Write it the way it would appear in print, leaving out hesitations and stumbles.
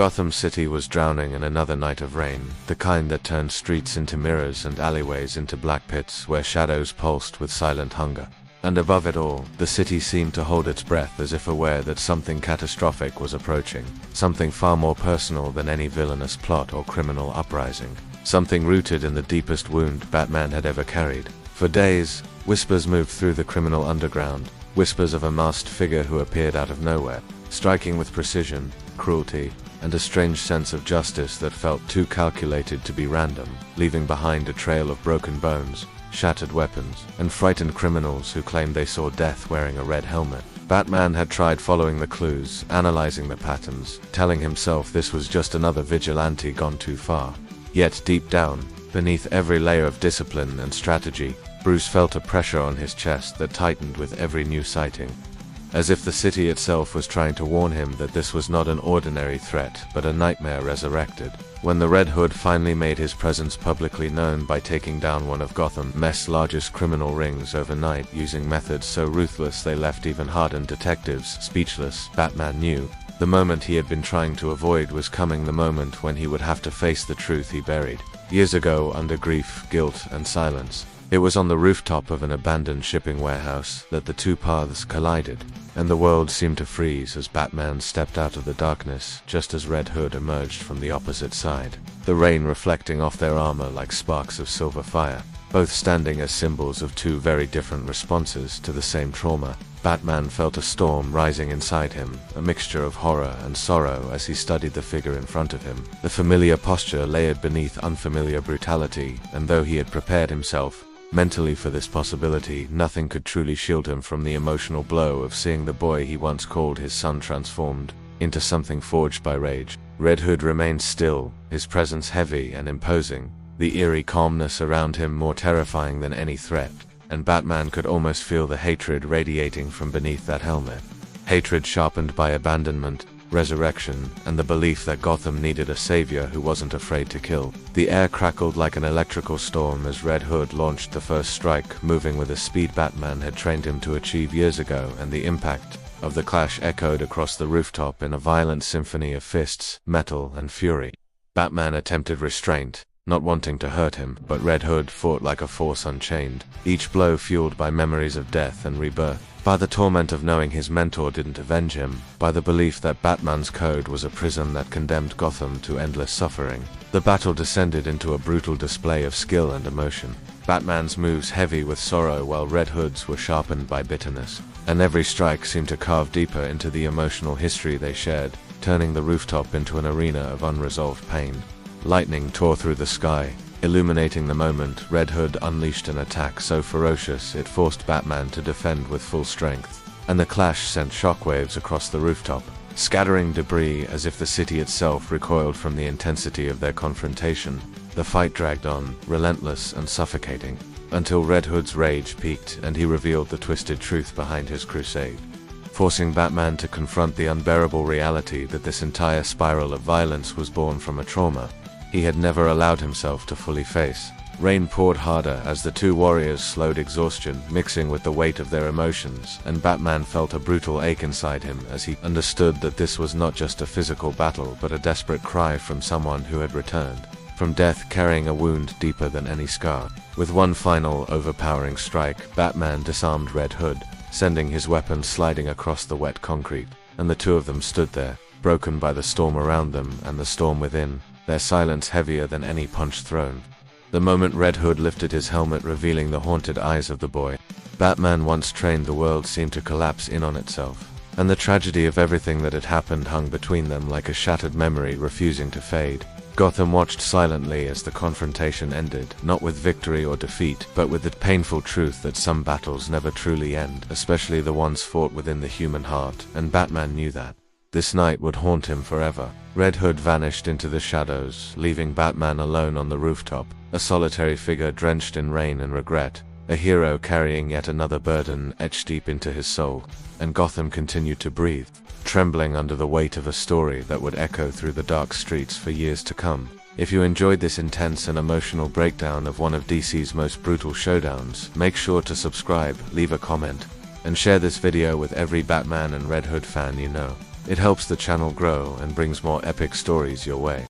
Gotham City was drowning in another night of rain, the kind that turned streets into mirrors and alleyways into black pits where shadows pulsed with silent hunger. And above it all, the city seemed to hold its breath as if aware that something catastrophic was approaching, something far more personal than any villainous plot or criminal uprising, something rooted in the deepest wound Batman had ever carried. For days, whispers moved through the criminal underground, whispers of a masked figure who appeared out of nowhere, striking with precision, cruelty, and a strange sense of justice that felt too calculated to be random, leaving behind a trail of broken bones, shattered weapons, and frightened criminals who claimed they saw death wearing a red helmet. Batman had tried following the clues, analyzing the patterns, telling himself this was just another vigilante gone too far. Yet deep down, beneath every layer of discipline and strategy, Bruce felt a pressure on his chest that tightened with every new sighting, as if the city itself was trying to warn him that this was not an ordinary threat, but a nightmare resurrected. When the Red Hood finally made his presence publicly known by taking down one of Gotham's largest criminal rings overnight using methods so ruthless they left even hardened detectives speechless, Batman knew the moment he had been trying to avoid was coming, the moment when he would have to face the truth he buried years ago under grief, guilt, and silence. It was on the rooftop of an abandoned shipping warehouse that the two paths collided, and the world seemed to freeze as Batman stepped out of the darkness just as Red Hood emerged from the opposite side, the rain reflecting off their armor like sparks of silver fire, both standing as symbols of two very different responses to the same trauma. Batman felt a storm rising inside him, a mixture of horror and sorrow as he studied the figure in front of him, the familiar posture layered beneath unfamiliar brutality, and though he had prepared himself mentally for this possibility, nothing could truly shield him from the emotional blow of seeing the boy he once called his son transformed into something forged by rage. Red Hood remained still, his presence heavy and imposing, the eerie calmness around him more terrifying than any threat, and Batman could almost feel the hatred radiating from beneath that helmet. Hatred sharpened by abandonment, resurrection, and the belief that Gotham needed a savior who wasn't afraid to kill. The air crackled like an electrical storm as Red Hood launched the first strike, moving with a speed Batman had trained him to achieve years ago, and the impact of the clash echoed across the rooftop in a violent symphony of fists, metal, and fury. Batman attempted restraint, not wanting to hurt him, but Red Hood fought like a force unchained, each blow fueled by memories of death and rebirth, by the torment of knowing his mentor didn't avenge him, by the belief that Batman's code was a prison that condemned Gotham to endless suffering. The battle descended into a brutal display of skill and emotion, Batman's moves heavy with sorrow while Red Hood's were sharpened by bitterness, and every strike seemed to carve deeper into the emotional history they shared, turning the rooftop into an arena of unresolved pain. Lightning tore through the sky, illuminating the moment. Red Hood unleashed an attack so ferocious it forced Batman to defend with full strength, and the clash sent shockwaves across the rooftop, scattering debris as if the city itself recoiled from the intensity of their confrontation. The fight dragged on, relentless and suffocating, until Red Hood's rage peaked and he revealed the twisted truth behind his crusade, forcing Batman to confront the unbearable reality that this entire spiral of violence was born from a trauma he had never allowed himself to fully face. Rain poured harder as the two warriors slowed exhaustion, mixing with the weight of their emotions, and Batman felt a brutal ache inside him as he understood that this was not just a physical battle but a desperate cry from someone who had returned from death carrying a wound deeper than any scar. With one final, overpowering strike, Batman disarmed Red Hood, sending his weapon sliding across the wet concrete, and the two of them stood there, broken by the storm around them and the storm within, their silence heavier than any punch thrown. The moment Red Hood lifted his helmet, revealing the haunted eyes of the boy Batman once trained, the world seemed to collapse in on itself, and the tragedy of everything that had happened hung between them like a shattered memory refusing to fade. Gotham watched silently as the confrontation ended, not with victory or defeat, but with the painful truth that some battles never truly end, especially the ones fought within the human heart, and Batman knew that. This night would haunt him forever. Red Hood vanished into the shadows, leaving Batman alone on the rooftop, a solitary figure drenched in rain and regret, a hero carrying yet another burden etched deep into his soul. And Gotham continued to breathe, trembling under the weight of a story that would echo through the dark streets for years to come. If you enjoyed this intense and emotional breakdown of one of DC's most brutal showdowns, make sure to subscribe, leave a comment, and share this video with every Batman and Red Hood fan you know. It helps the channel grow and brings more epic stories your way.